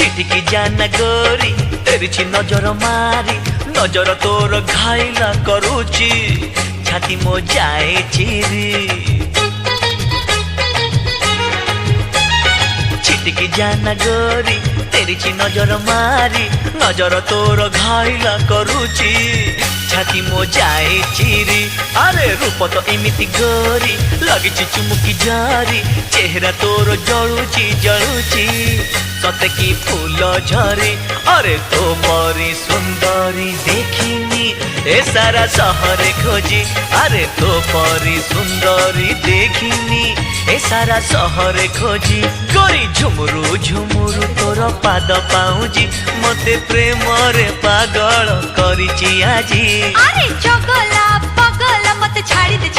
छिटकी जाना गोरी तेरी नजर मारी नजर तोर घाइला करूची छाती मो जाए चिरी छिटकी जाना गोरी तेरी नजर मारी नजर तोर घाइला करूची छाती मो जाए चिरी अरे रूप तो एमिति गोरी लगिची चुमुकी जारी चेहरा तोर जलुची जलुची सते की फूल झरे अरे तो परी सुंदरी देखिनी ए सारा सहरे खोजी अरे तो परी सुंदरी देखिनी ए सारा सहरे खोजी गोरी झुमुरु झुमुरु तोर पाद पाउजी मते प्रेम रे पागल करिची आजी अरे चगला पगला मत छाड़ी दे